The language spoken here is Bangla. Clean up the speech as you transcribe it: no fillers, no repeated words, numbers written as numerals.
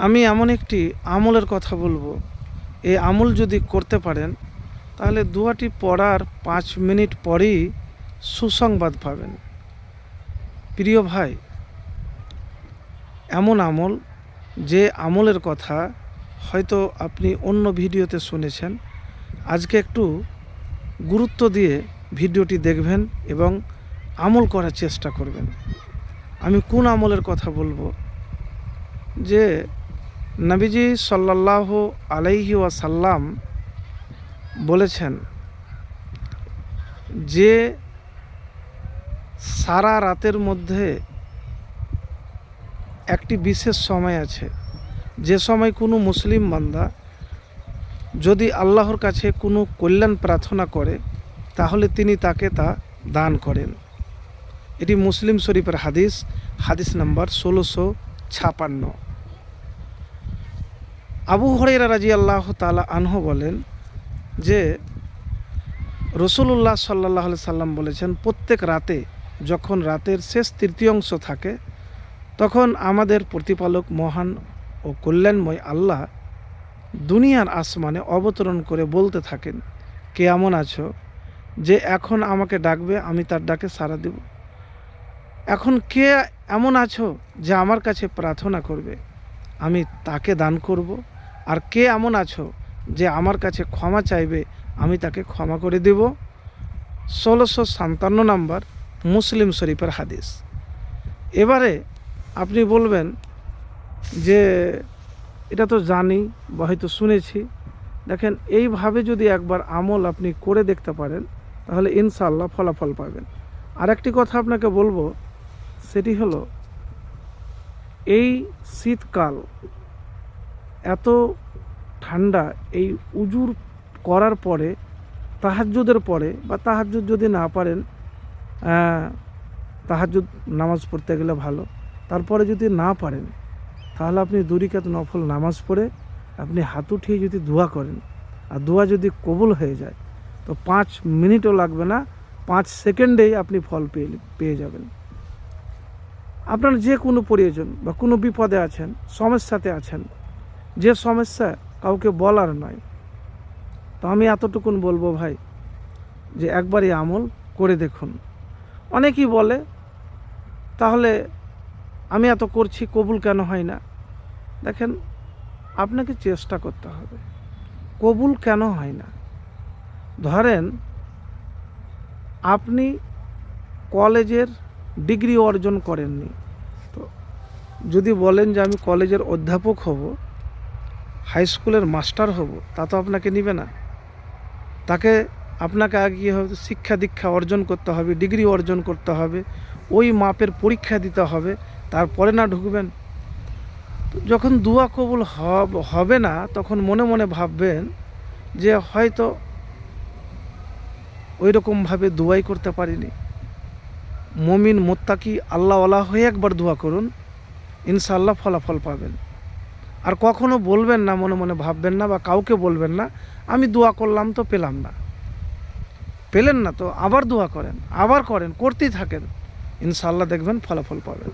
আমি এমন একটি আমলের কথা বলবো, এই আমল যদি করতে পারেন তাহলে দোয়াটি পড়ার 5 মিনিট পরেই সুসংবাদ পাবেন। প্রিয় ভাই, এমন আমল যে আমলের কথা হয়তো আপনি অন্য ভিডিওতে শুনেছেন, আজকে একটু গুরুত্ব দিয়ে ভিডিওটি দেখবেন এবং আমল করার চেষ্টা করবেন। আমি কোন আমলের কথা বলবো, যে নবীজি সাল্লাল্লাহু আলাইহি ওয়াসাল্লাম বলেছেন যে সারা রাতের মধ্যে একটি বিশেষ সময় আছে, যে সময় কোনো মুসলিম বান্দা যদি আল্লাহর কাছে কোনো কল্যাণ প্রার্থনা করে তাহলে তিনি তাকে তা দান করেন। এটি মুসলিম শরীফের হাদিস, হাদিস নাম্বার 1656। আবু হুরায়রা রাদিয়াল্লাহু তাআলা আনহু বলেন যে রাসূলুল্লাহ সাল্লাল্লাহু আলাইহি সাল্লাম বলেছেন, প্রত্যেক রাতে যখন রাতের শেষ তৃতীয়াংশ থাকে তখন আমাদের প্রতিপালক মহান ও কল্যাণময় আল্লাহ দুনিয়ার আসমানে অবতরণ করে বলতে থাকেন, কে এমন আছো যে এখন আমাকে ডাকবে, আমি তার ডাকে সাড়া দেব। এখন কে এমন আছো যে আমার কাছে প্রার্থনা করবে, আমি তাকে দান করব। আর কে এমন আছো যে আমার কাছে ক্ষমা চাইবে, আমি তাকে ক্ষমা করে দেব। 1657 নম্বর মুসলিম শরীফের হাদিস। এবারে আপনি বলবেন যে এটা তো জানি বা হয়তো শুনেছি। দেখেন, এইভাবে যদি একবার আমল আপনি করে দেখতে পারেন তাহলে ইনশাআল্লাহ ফলাফল পাবেন। আর একটি কথা আপনাকে বলবো, সেটি হলো এই শীতকাল এত ঠান্ডা, এই উজুর করার পরে তাহাজ্জুদের পরে, বা তাহাজ্জুদ যদি না পারেন তাহাজ্জুদ নামাজ পড়তে গেলে ভালো, তারপরে যদি না পারেন তাহলে আপনি 2 রাকাত নফল নামাজ পড়ে আপনি হাত উঠিয়ে যদি দোয়া করেন, আর দোয়া যদি কবুল হয়ে যায় তো 5 মিনিটও লাগবে না, 5 সেকেন্ডেই আপনি ফল পেয়ে যাবেন। আপনার যে কোনো প্রয়োজন বা কোনো বিপদে আছেন, সমস্যাতে আছেন, যে সমস্যা কাউকে বলার নয়, তো আমি এতটুকুন বলবো ভাই যে একবারই আমল করে দেখুন। অনেকেই বলে তাহলে আমি এত করছি কবুল কেন হয় না? দেখেন, আপনাকে চেষ্টা করতে হবে। কবুল কেন হয় না? ধরেন আপনি কলেজের ডিগ্রি অর্জন করেননি, তো যদি বলেন যে আমি কলেজের অধ্যাপক হব, হাই স্কুলের মাস্টার হব, তা তো আপনাকে নিবে না। আপনাকে আগে কী হবে, শিক্ষা দীক্ষা অর্জন করতে হবে, ডিগ্রি অর্জন করতে হবে, ওই মাপের পরীক্ষা দিতে হবে, তারপরে না ঢুকবেন। যখন দোয়া কবুল হবে না তখন মনে মনে ভাববেন যে হয়তো ওই রকমভাবে দোয়াই করতে পারিনি। মুমিন মুত্তাকি আল্লাহওয়ালা হয়ে একবার দোয়া করুন, ইনশাআল্লাহ ফলাফল পাবেন। আর কখনো বলবেন না, মনে মনে ভাববেন না বা কাউকে বলবেন না আমি দোয়া করলাম তো পেলাম না। পেলেন না তো আবার দোয়া করেন, আবার করেন, করতেই থাকেন, ইনশাআল্লাহ দেখবেন ফলাফল পাবেন।